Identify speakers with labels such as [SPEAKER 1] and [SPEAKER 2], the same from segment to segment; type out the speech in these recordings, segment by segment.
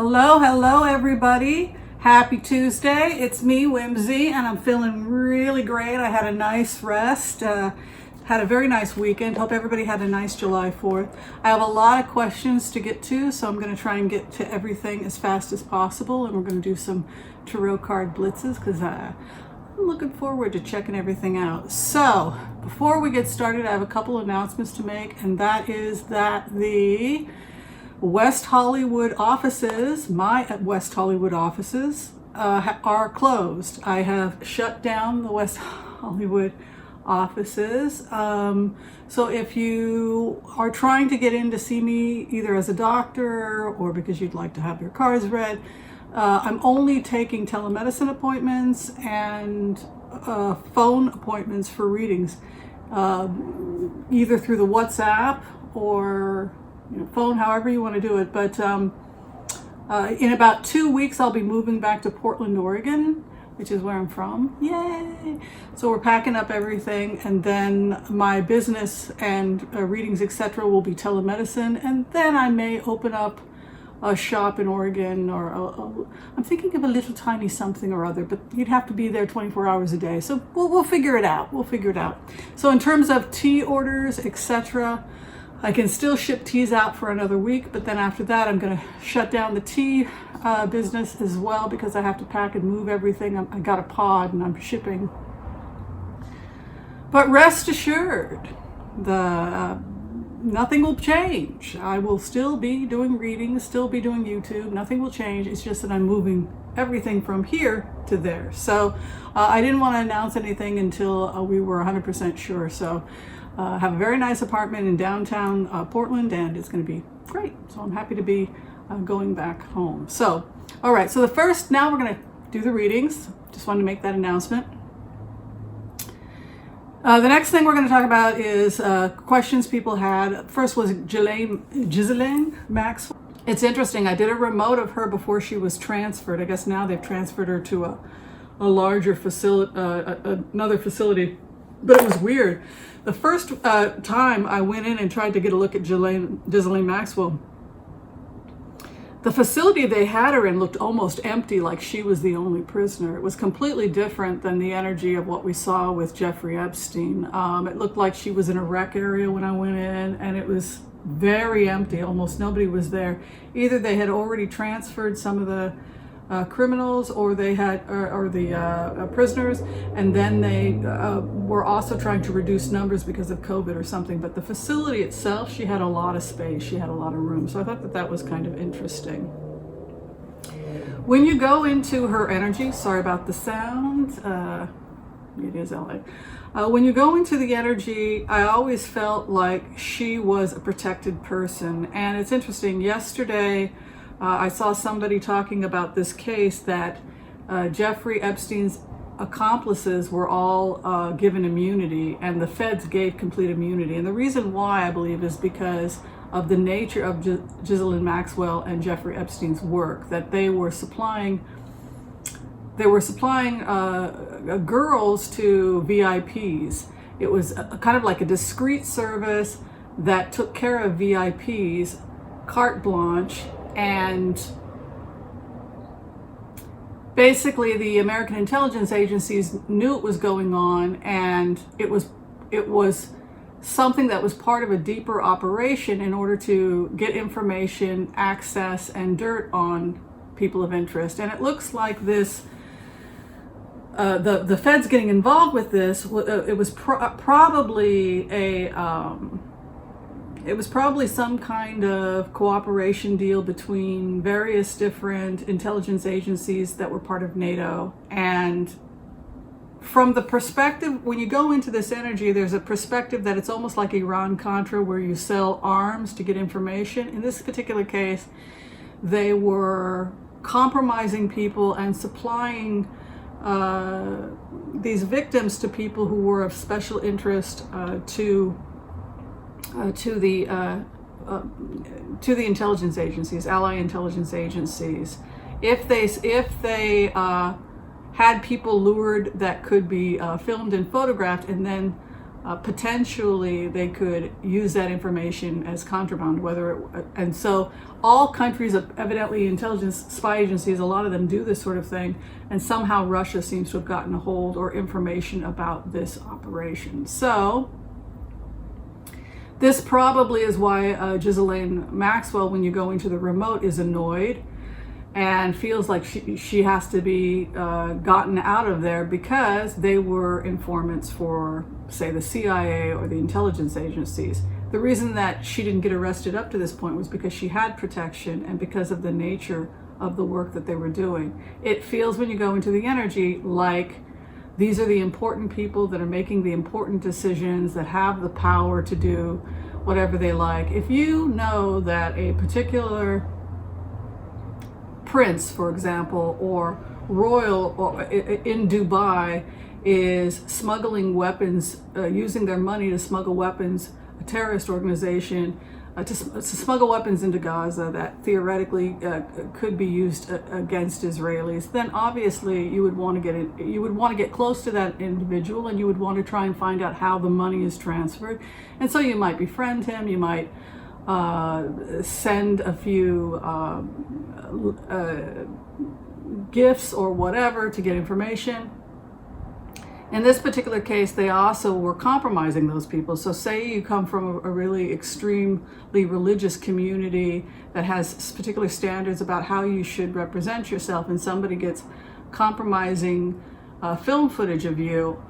[SPEAKER 1] Hello everybody. Happy Tuesday. It's me, Whimsy, and I'm feeling really great. I had a nice rest, had a very nice weekend. Hope everybody had a nice July 4th. I have a lot of questions to get to, so I'm going to try and get to everything as fast as possible, and we're going to do some tarot card blitzes because I'm looking forward to checking everything out. So, before we get started, I have a couple announcements to make, and that is that the West Hollywood offices, my West Hollywood offices, are closed. I have shut down the West Hollywood offices. So if you are trying to get in to see me either as a doctor or because you'd like to have your cards read, I'm only taking telemedicine appointments and phone appointments for readings, either through the WhatsApp or phone, however you want to do it. But in about 2 weeks, I'll be moving back to Portland, Oregon, which is where I'm from. Yay! So we're packing up everything, and then my business and readings, etc., will be telemedicine, and then I may open up a shop in Oregon, or I'm thinking of a little tiny something or other, but you'd have to be there 24 hours a day. So we'll figure it out. We'll figure it out. So in terms of tea orders, etc., I can still ship teas out for another week, but then after that, I'm going to shut down the tea business as well because I have to pack and move everything. I got a pod and I'm shipping. But rest assured, nothing will change. I will still be doing readings, still be doing YouTube. Nothing will change. It's just that I'm moving everything from here to there. So I didn't want to announce anything until we were 100% sure. So have a very nice apartment in downtown Portland, and it's going to be great. So I'm happy to be going back home. So, all right. So now we're going to do the readings. Just wanted to make that announcement. The next thing we're going to talk about is questions people had. First was Ghislaine Maxwell. It's interesting. I did a remote of her before she was transferred. I guess now they've transferred her to a larger facility, another facility. But it was weird. The first time I went in and tried to get a look at Ghislaine Maxwell, the facility they had her in looked almost empty, like she was the only prisoner. It was completely different than the energy of what we saw with Jeffrey Epstein. It looked like she was in a rec area when I went in, and it was very empty. Almost nobody was there. Either they had already transferred some of the criminals, or they had, or the prisoners, and then they were also trying to reduce numbers because of COVID or something. But the facility itself, she had a lot of space, she had a lot of room. So I thought that was kind of interesting. When you go into her energy, sorry about the sound, it is LA. When you go into the energy, I always felt like she was a protected person. And it's interesting, yesterday, I saw somebody talking about this case that Jeffrey Epstein's accomplices were all given immunity, and the feds gave complete immunity. And the reason why, I believe, is because of the nature of Ghislaine Maxwell and Jeffrey Epstein's work, that they were supplying girls to VIPs. It was kind of like a discreet service that took care of VIPs, carte blanche. And basically the American intelligence agencies knew it was going on, and it was something that was part of a deeper operation in order to get information, access, and dirt on people of interest. And it looks like this, the feds getting involved with this, it was probably some kind of cooperation deal between various different intelligence agencies that were part of NATO. And from the perspective, when you go into this energy, there's a perspective that it's almost like Iran-Contra, where you sell arms to get information. In this particular case, they were compromising people and supplying these victims to people who were of special interest to the intelligence agencies, ally intelligence agencies. If they had people lured that could be filmed and photographed, and then potentially they could use that information as contraband, and so all countries, evidently intelligence spy agencies, a lot of them do this sort of thing, and somehow Russia seems to have gotten a hold or information about this operation. So this probably is why Ghislaine Maxwell, when you go into the remote, is annoyed and feels like she has to be gotten out of there, because they were informants for, say, the CIA or the intelligence agencies. The reason that she didn't get arrested up to this point was because she had protection and because of the nature of the work that they were doing. It feels, when you go into the energy, like these are the important people that are making the important decisions, that have the power to do whatever they like. If you know that a particular prince, for example, or royal or in Dubai is smuggling weapons, using their money to smuggle weapons, a terrorist organization, to smuggle weapons into Gaza that theoretically could be used against Israelis, then obviously you would want to get close to that individual, and you would want to try and find out how the money is transferred. And so you might befriend him, you might send a few gifts or whatever to get information. In this particular case, they also were compromising those people. So say you come from a really extremely religious community that has particular standards about how you should represent yourself, and somebody gets compromising film footage of you,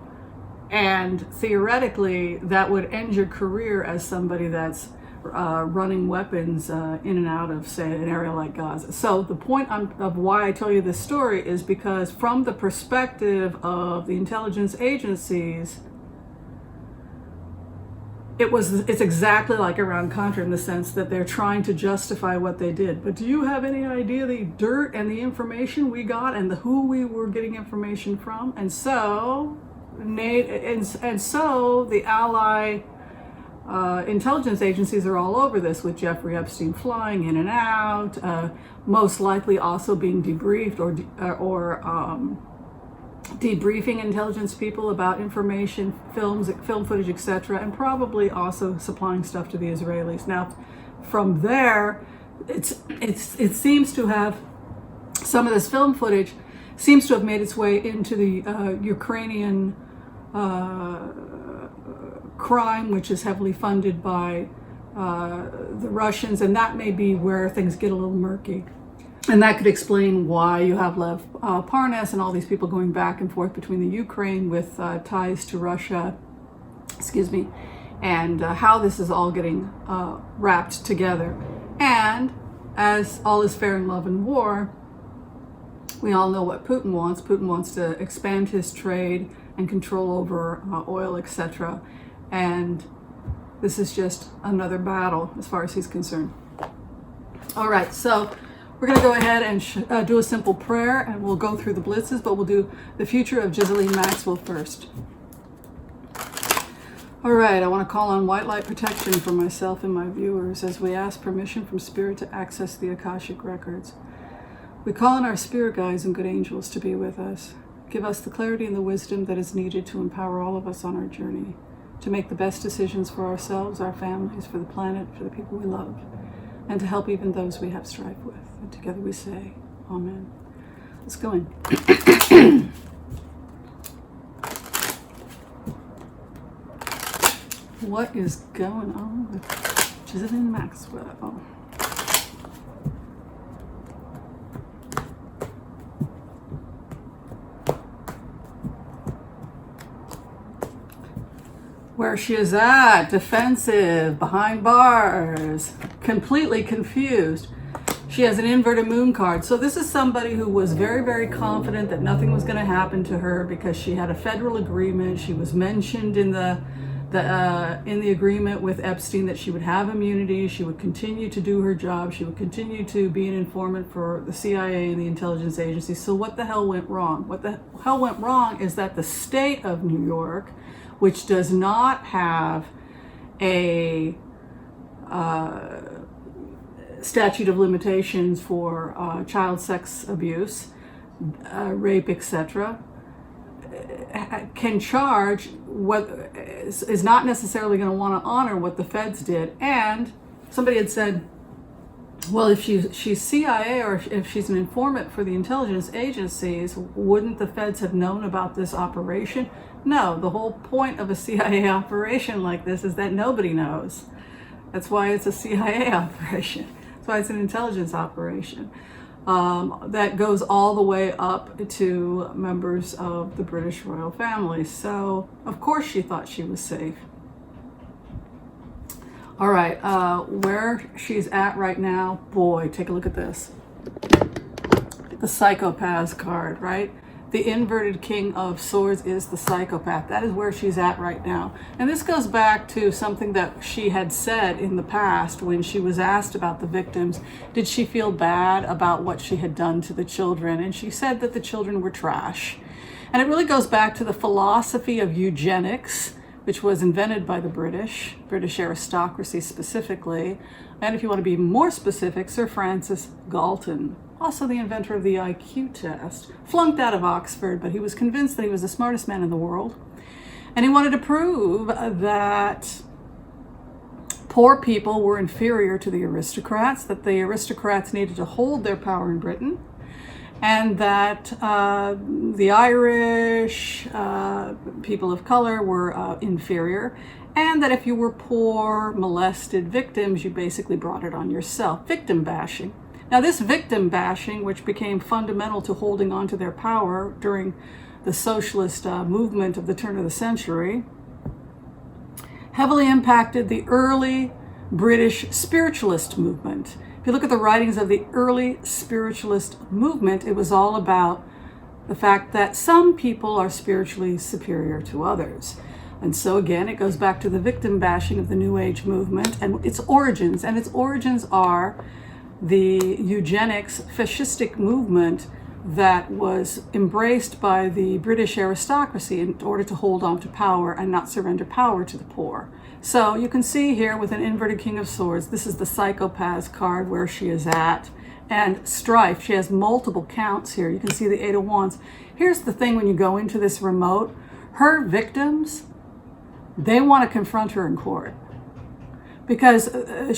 [SPEAKER 1] and theoretically that would end your career as somebody that's running weapons in and out of, say, an area like Gaza. So the point of why I tell you this story is because, from the perspective of the intelligence agencies, it's exactly like Iran-Contra, in the sense that they're trying to justify what they did. But do you have any idea the dirt and the information we got, and who we were getting information from? And so the ally intelligence agencies are all over this, with Jeffrey Epstein flying in and out, most likely also being debriefed or debriefing intelligence people about information, film footage, etc., and probably also supplying stuff to the Israelis. Now, from there, it seems to have, some of this film footage seems to have made its way into the Ukrainian crime, which is heavily funded by the Russians, and that may be where things get a little murky. And that could explain why you have Lev Parnas and all these people going back and forth between the Ukraine with ties to Russia, and how this is all getting wrapped together. And as all is fair in love and war, we all know what Putin wants. Putin wants to expand his trade and control over oil, etc. And this is just another battle as far as he's concerned. All right, so we're going to go ahead and do a simple prayer, and we'll go through the blitzes, but we'll do the future of Ghislaine Maxwell first. All right, I want to call on white light protection for myself and my viewers as we ask permission from Spirit to access the Akashic records. We call on our spirit guides and good angels to be with us. Give us the clarity and the wisdom that is needed to empower all of us on our journey, to make the best decisions for ourselves, our families, for the planet, for the people we love, and to help even those we have strife with. And together we say, Amen. Let's go in. What is going on with Ghislaine Maxwell? Where she is at, defensive, behind bars, completely confused. She has an inverted moon card. So this is somebody who was very, very confident that nothing was going to happen to her because she had a federal agreement. She was mentioned in the agreement with Epstein that she would have immunity. She would continue to do her job. She would continue to be an informant for the CIA and the intelligence agency. So what the hell went wrong? What the hell went wrong is that the state of New York, which does not have a statute of limitations for child sex abuse, rape, etc., can charge what is not necessarily going to want to honor what the feds did. And somebody had said, well, if she's CIA or if she's an informant for the intelligence agencies, wouldn't the feds have known about this operation? No, the whole point of a CIA operation like this is that nobody knows. That's why it's a CIA operation. That's why it's an intelligence operation that goes all the way up to members of the British royal family. So, of course, she thought she was safe. All right, where she's at right now, boy, take a look at this. The psychopath card, right? The inverted King of Swords is the psychopath. That is where she's at right now. And this goes back to something that she had said in the past when she was asked about the victims. Did she feel bad about what she had done to the children? And she said that the children were trash. And it really goes back to the philosophy of eugenics, which was invented by the British aristocracy specifically. And if you want to be more specific, Sir Francis Galton, also the inventor of the IQ test, flunked out of Oxford, but he was convinced that he was the smartest man in the world. And he wanted to prove that poor people were inferior to the aristocrats, that the aristocrats needed to hold their power in Britain, and that the Irish, people of color were inferior, and that if you were poor, molested victims, you basically brought it on yourself. Victim bashing. Now, this victim bashing, which became fundamental to holding on to their power during the socialist movement of the turn of the century, heavily impacted the early British spiritualist movement. If you look at the writings of the early spiritualist movement, it was all about the fact that some people are spiritually superior to others. And so again, it goes back to the victim bashing of the New Age movement and its origins. And its origins are the eugenics fascistic movement that was embraced by the British aristocracy in order to hold on to power and not surrender power to the poor. So you can see here with an inverted King of Swords, this is the psychopath card where she is at. And strife, she has multiple counts here. You can see the Eight of Wands. Here's the thing when you go into this remote, her victims, they want to confront her in court because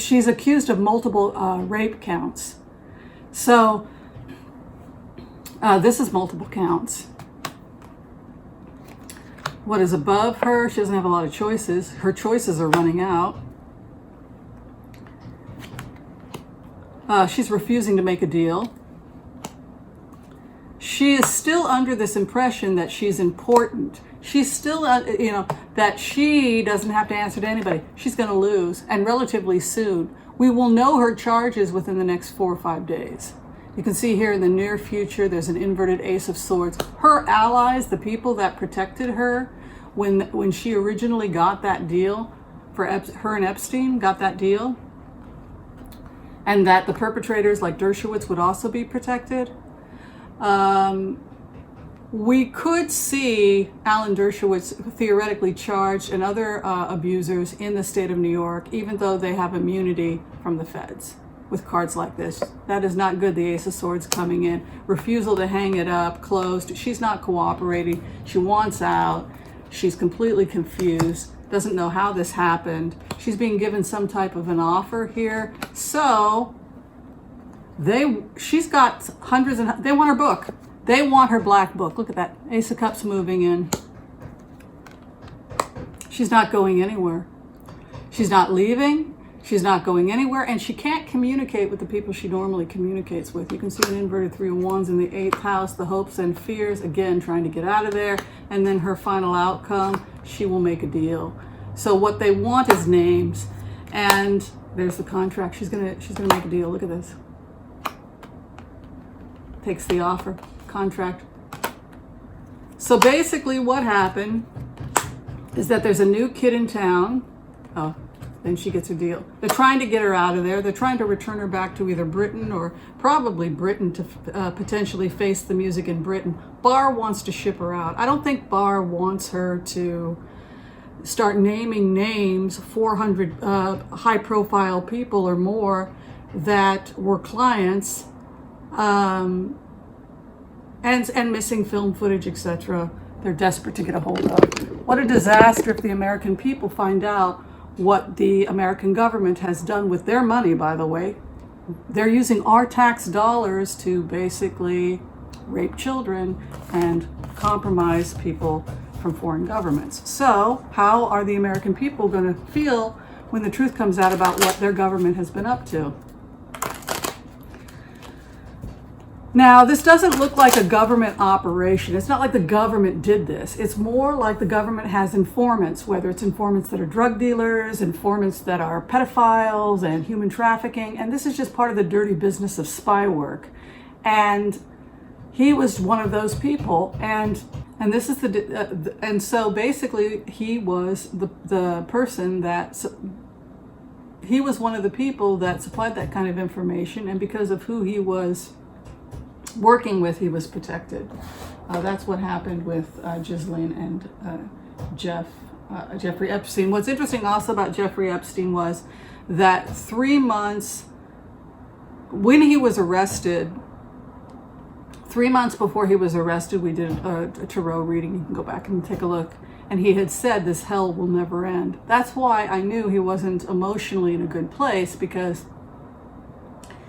[SPEAKER 1] she's accused of multiple rape counts. So this is multiple counts. What is above her? She doesn't have a lot of choices. Her choices are running out. She's refusing to make a deal. She is still under this impression that she's important. She's still, that she doesn't have to answer to anybody. She's going to lose, and relatively soon. We will know her charges within the next 4 or 5 days. You can see here in the near future, there's an inverted Ace of Swords. Her allies, the people that protected her when she originally got that deal, for her and Epstein got that deal, and that the perpetrators like Dershowitz would also be protected. We could see Alan Dershowitz theoretically charged and other abusers in the state of New York, even though they have immunity from the feds with cards like this. That is not good. The Ace of Swords coming in. Refusal to hang it up, closed. She's not cooperating. She wants out. She's completely confused. Doesn't know how this happened. She's being given some type of an offer here. So she's got hundreds and they want her book. They want her black book. Look at that. Ace of Cups moving in. She's not going anywhere. She's not leaving. She's not going anywhere. And she can't communicate with the people she normally communicates with. You can see an inverted Three of Wands in the 8th house, the hopes and fears, again, trying to get out of there. And then her final outcome, she will make a deal. So what they want is names. And there's the contract. She's gonna make a deal. Look at this. Takes the offer. Contract. So basically what happened is that there's a new kid in town. Oh, then she gets her deal. They're trying to get her out of there. They're trying to return her back to either Britain or probably Britain to potentially face the music in Britain. Barr wants to ship her out. I don't think Barr wants her to start naming names, 400 high profile people or more that were clients, and missing film footage, etc. they're desperate to get a hold of. What a disaster if the American people find out what the American government has done with their money, by the way. They're using our tax dollars to basically rape children and compromise people from foreign governments. So how are the American people going to feel when the truth comes out about what their government has been up to? Now, this doesn't look like a government operation. It's not like the government did this. It's more like the government has informants, whether it's informants that are drug dealers, informants that are pedophiles and human trafficking. And this is just part of the dirty business of spy work. And he was one of those people. And this is and so basically he was the person that, he was one of the people that supplied that kind of information. And because of who he was working with, he was protected. That's what happened with Ghislaine and Jeffrey Epstein. What's interesting also about Jeffrey Epstein was that 3 months, when he was arrested, 3 months before he was arrested, we did a tarot reading. You can go back and take a look. And he had said, this hell will never end. That's why I knew he wasn't emotionally in a good place, because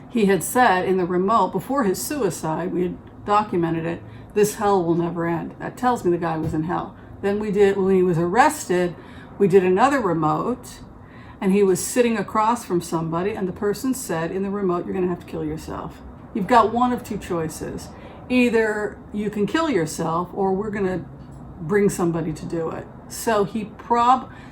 [SPEAKER 1] he had said in the remote, before his suicide, we had documented it, this hell will never end. That tells me the guy was in hell. Then when he was arrested, we did another remote, and he was sitting across from somebody, and the person said in the remote, you're going to have to kill yourself. You've got one of two choices. Either you can kill yourself, or we're going to bring somebody to do it. So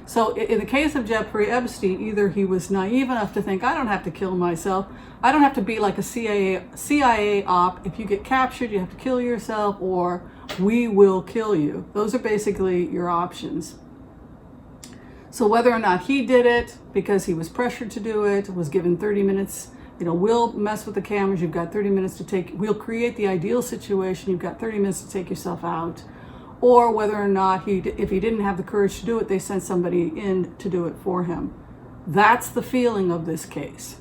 [SPEAKER 1] so in the case of Jeffrey Epstein, either he was naive enough to think, I don't have to kill myself. I don't have to be like a CIA op. If you get captured, you have to kill yourself, or we will kill you. Those are basically your options. So whether or not he did it because he was pressured to do it, was given 30 minutes, we'll mess with the cameras. You've got 30 minutes we'll create the ideal situation. You've got 30 minutes to take yourself out. Or whether or not if he didn't have the courage to do it, they sent somebody in to do it for him. That's the feeling of this case.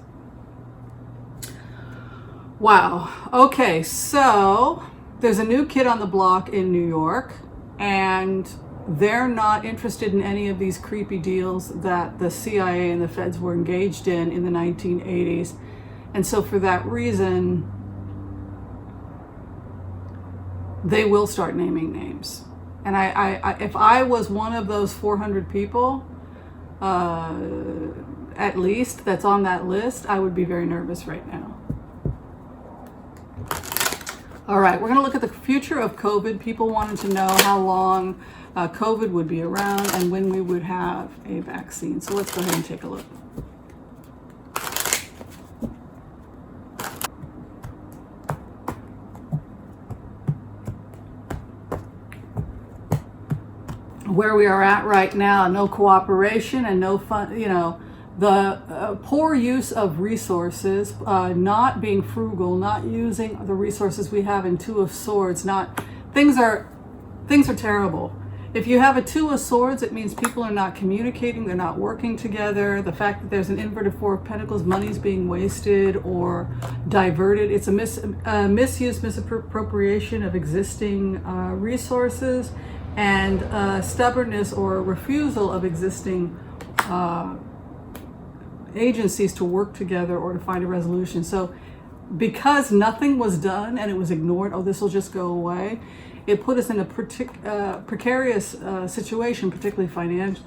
[SPEAKER 1] Wow. Okay, so there's a new kid on the block in New York, and they're not interested in any of these creepy deals that the CIA and the feds were engaged in the 1980s. And so for that reason, they will start naming names. And I if I was one of those 400 people, at least, that's on that list, I would be very nervous right now. All right, we're going to look at the future of COVID. People wanted to know how long COVID would be around and when we would have a vaccine. So let's go ahead and take a look. Where we are at right now, no cooperation and no fun, the poor use of resources, not being frugal, not using the resources we have in Two of Swords. Things are terrible. If you have a Two of Swords, it means people are not communicating, they're not working together. The fact that there's an inverted Four of Pentacles, money's being wasted or diverted. It's a misuse, misappropriation of existing resources, and stubbornness or refusal of existing agencies to work together or to find a resolution. So because nothing was done and it was ignored, this will just go away, it put us in a precarious situation, particularly financial.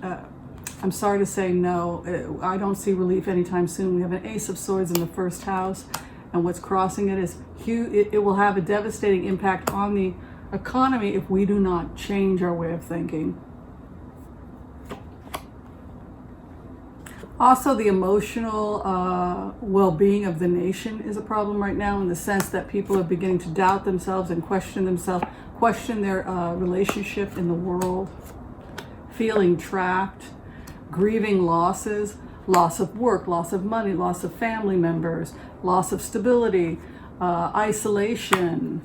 [SPEAKER 1] I'm sorry to say no, I don't see relief anytime soon. We have an Ace of Swords in the first house, and what's crossing it is huge. It will have a devastating impact on the economy if we do not change our way of thinking. Also, the emotional well-being of the nation is a problem right now, in the sense that people are beginning to doubt themselves and question themselves, question their relationship in the world, feeling trapped, grieving losses, loss of work, loss of money, loss of family members, loss of stability, isolation.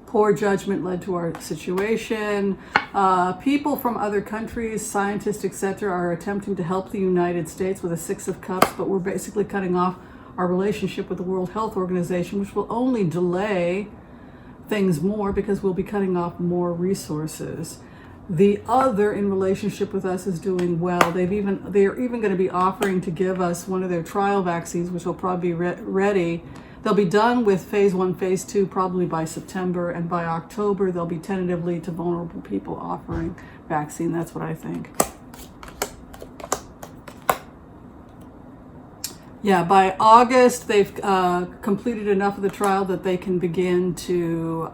[SPEAKER 1] Poor judgment led to our situation. People from other countries, scientists, etc., are attempting to help the United States with a Six of Cups, but we're basically cutting off our relationship with the World Health Organization, which will only delay things more because we'll be cutting off more resources. The other in relationship with us is doing well. They're even going to be offering to give us one of their trial vaccines, which will probably be ready. They'll be done with phase 1, phase 2 probably by September, and by October they'll be tentatively to vulnerable people offering vaccine. That's what I think. Yeah, by August they've completed enough of the trial that they can begin to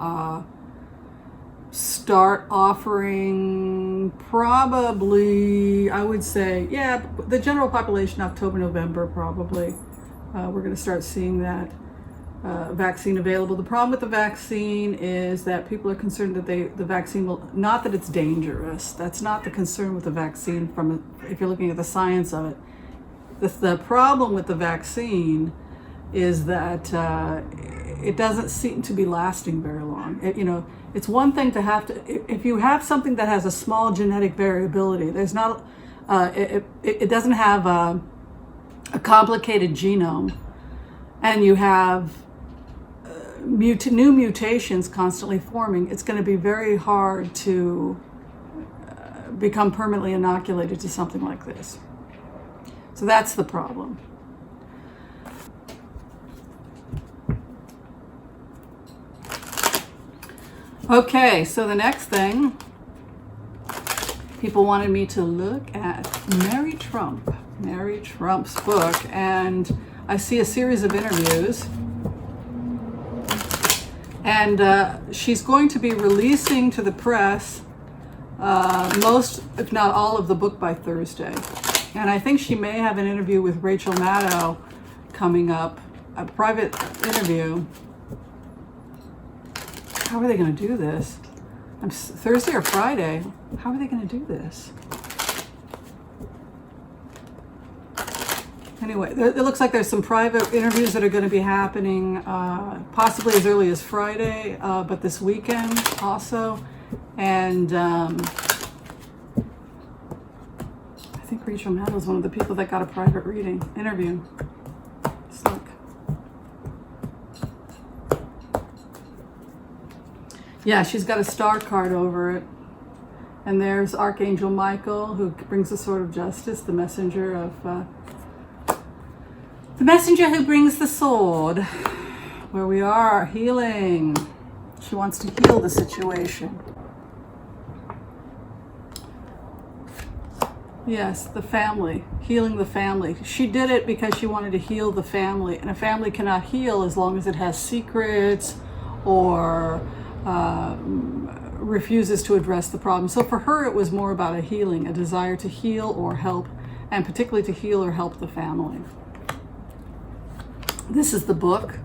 [SPEAKER 1] start offering, probably, I would say, yeah, the general population, October, November, probably. We're going to start seeing that vaccine available. The problem with the vaccine is that people are concerned that the vaccine will, not that it's dangerous. That's not the concern with the vaccine if you're looking at the science of it. The problem with the vaccine is that it doesn't seem to be lasting very long. It's one thing to have to, if you have something that has a small genetic variability, there's not, it doesn't have a complicated genome, and you have new mutations constantly forming, it's going to be very hard to become permanently inoculated to something like this. So that's the problem. Okay, so the next thing, people wanted me to look at Mary Trump's book, and I see a series of interviews, and she's going to be releasing to the press most, if not all, of the book by Thursday. And I think she may have an interview with Rachel Maddow coming up, a private interview. How are they going to do this? Thursday or Friday? How are they going to do this? Anyway, it looks like there's some private interviews that are going to be happening possibly as early as Friday, but this weekend also. And I think Rachel Maddow was one of the people that got a private interview. Let's look. Yeah, she's got a star card over it. And there's Archangel Michael, who brings the sword of justice, the messenger who brings the sword. Where we are, healing. She wants to heal the situation. Yes, the family, healing the family. She did it because she wanted to heal the family. And a family cannot heal as long as it has secrets or refuses to address the problem. So for her, it was more about a healing, a desire to heal or help, and particularly to heal or help the family. This is the book,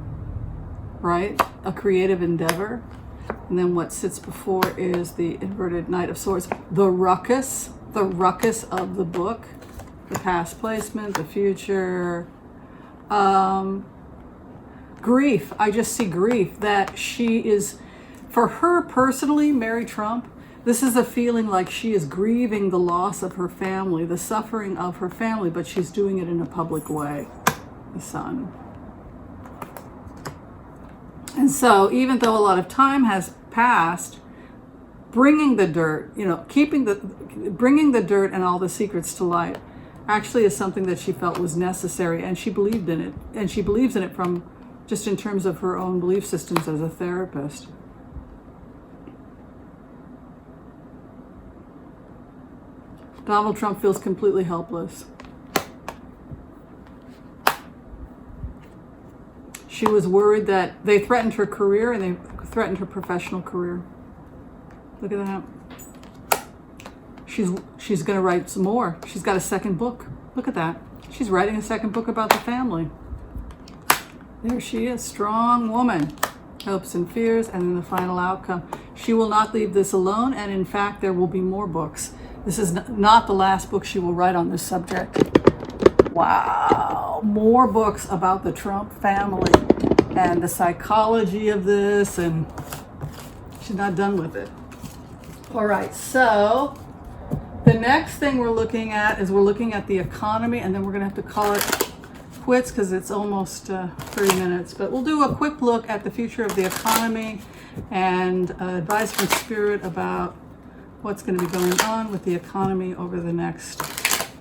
[SPEAKER 1] right? A creative endeavor. And then what sits before is the inverted Knight of Swords. The ruckus of the book, the past placement, the future. Grief. I just see grief that she is, for her personally, Mary Trump, this is a feeling like she is grieving the loss of her family, the suffering of her family, but she's doing it in a public way, the Sun. And so even though a lot of time has passed, bringing the dirt, bringing the dirt and all the secrets to light actually is something that she felt was necessary, and she believed in it. And she believes in it from just in terms of her own belief systems as a therapist. Donald Trump feels completely helpless. She was worried that they threatened her career and they threatened her professional career. Look at that. She's going to write some more. She's got a second book. Look at that. She's writing a second book about the family. There she is, strong woman. Hopes and fears, and then the final outcome. She will not leave this alone, and in fact, there will be more books. This is not the last book she will write on this subject. Wow, more books about the Trump family and the psychology of this, and she's not done with it. All right, so the next thing we're looking at is the economy, and then we're going to have to call it quits because it's almost 30 minutes. But we'll do a quick look at the future of the economy and advice from Spirit about what's going to be going on with the economy over the next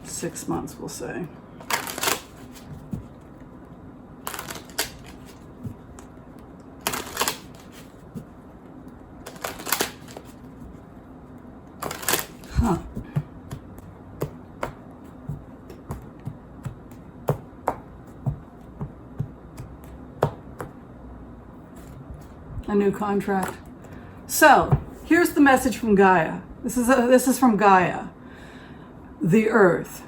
[SPEAKER 1] 6 months, we'll say. Huh. A new contract. So here's the message from Gaia. This is from Gaia, the Earth.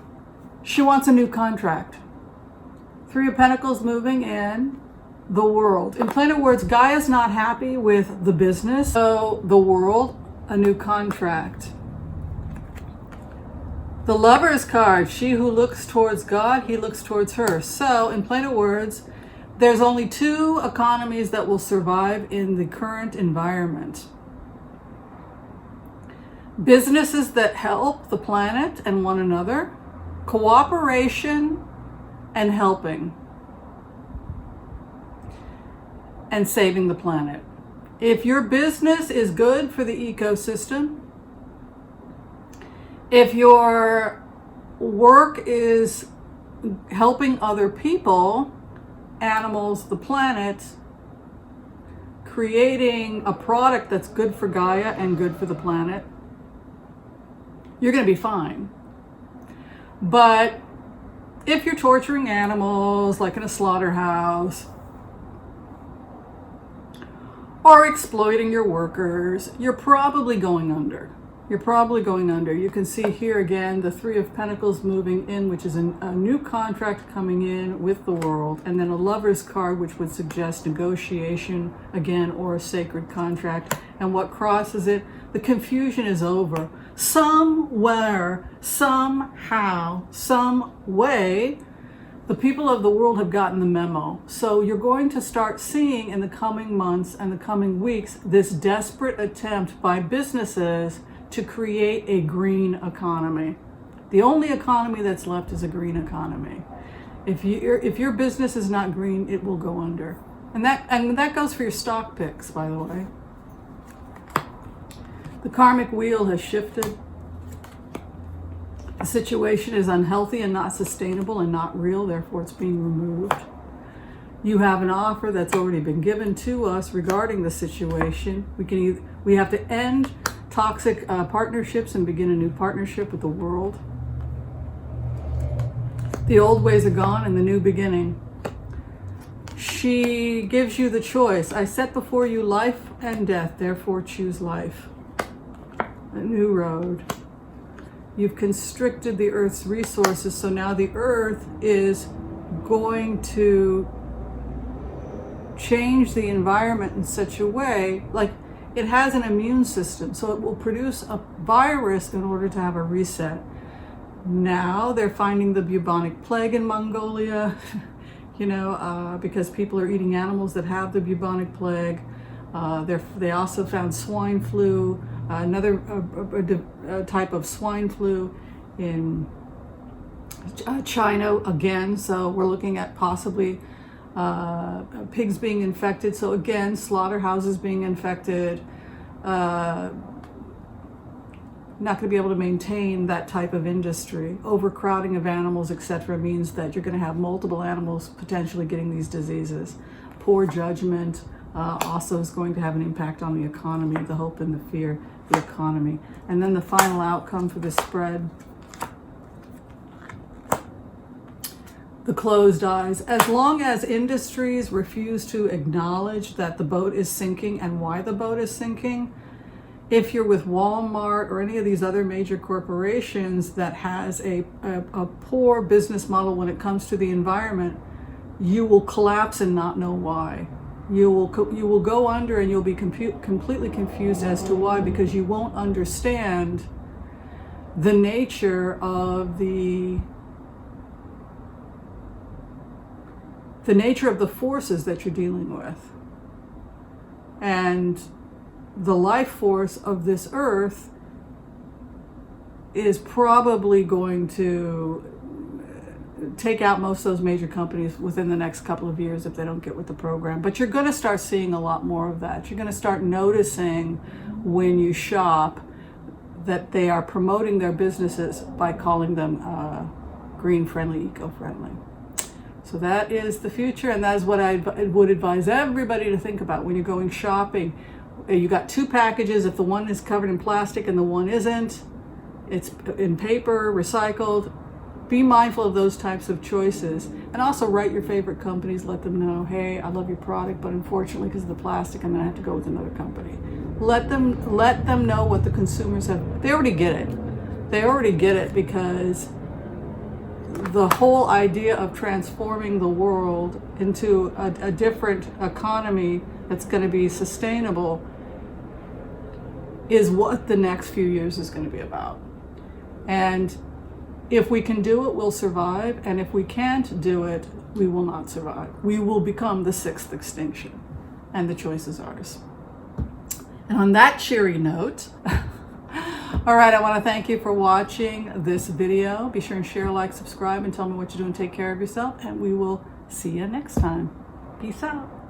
[SPEAKER 1] She wants a new contract. Three of Pentacles moving in the world. In plain words, Gaia's not happy with the business. So the world, a new contract. The Lover's card. She who looks towards God, he looks towards her. So in plain words, there's only two economies that will survive in the current environment. Businesses that help the planet and one another, cooperation and helping, and saving the planet. If your business is good for the ecosystem, if your work is helping other people, animals, the planet, creating a product that's good for Gaia and good for the planet, you're going to be fine. But if you're torturing animals, like in a slaughterhouse, or exploiting your workers, you're probably going under. You're probably going under. You can see here again the Three of Pentacles moving in, which is a new contract coming in with the world, and then a Lover's card, which would suggest negotiation again, or a sacred contract. And what crosses it? The confusion is over. Somewhere, somehow, some way, the people of the world have gotten the memo. So you're going to start seeing in the coming months and the coming weeks this desperate attempt by businesses to create a green economy. The only economy that's left is a green economy. If your business is not green, it will go under. And that goes for your stock picks, by the way. The karmic wheel has shifted. The situation is unhealthy and not sustainable and not real, therefore it's being removed. You have an offer that's already been given to us regarding the situation. We have to end toxic partnerships and begin a new partnership with the world. The old ways are gone and the new beginning. She gives you the choice. I set before you life and death, therefore choose life. A new road. You've constricted the Earth's resources, so now the Earth is going to change the environment in such a way, like it has an immune system, so it will produce a virus in order to have a reset. Now they're finding the bubonic plague in Mongolia, because people are eating animals that have the bubonic plague. They also found swine flu, another type of swine flu in China again. So we're looking at possibly pigs being infected. So again, slaughterhouses being infected. Not going to be able to maintain that type of industry. Overcrowding of animals, etc., means that you're going to have multiple animals potentially getting these diseases. Poor judgment also is going to have an impact on the economy, the hope and the fear, the economy. And then the final outcome for this spread, the closed eyes. As long as industries refuse to acknowledge that the boat is sinking and why the boat is sinking, if you're with Walmart or any of these other major corporations that has a poor business model when it comes to the environment, you will collapse and not know why. You will go under and you'll be completely confused as to why, because you won't understand the nature of the nature of the forces that you're dealing with. And the life force of this earth is probably going to take out most of those major companies within the next couple of years if they don't get with the program. But you're going to start seeing a lot more of that. You're going to start noticing when you shop that they are promoting their businesses by calling them green friendly, eco-friendly. So that is the future, and that is what I would advise everybody to think about when you're going shopping. You got two packages. If the one is covered in plastic and the one isn't, it's in paper, recycled. Be mindful of those types of choices, and also write your favorite companies. Let them know, hey, I love your product, but unfortunately because of the plastic, I'm gonna have to go with another company. Let them know what the consumers have. They already get it. They already get it, because the whole idea of transforming the world into a different economy that's going to be sustainable is what the next few years is going to be about. And if we can do it, we'll survive. And if we can't do it, we will not survive. We will become the sixth extinction. And the choice is ours. And on that cheery note, all right, I want to thank you for watching this video. Be sure and share, like, subscribe, and tell me what you do, and take care of yourself. And we will see you next time. Peace out.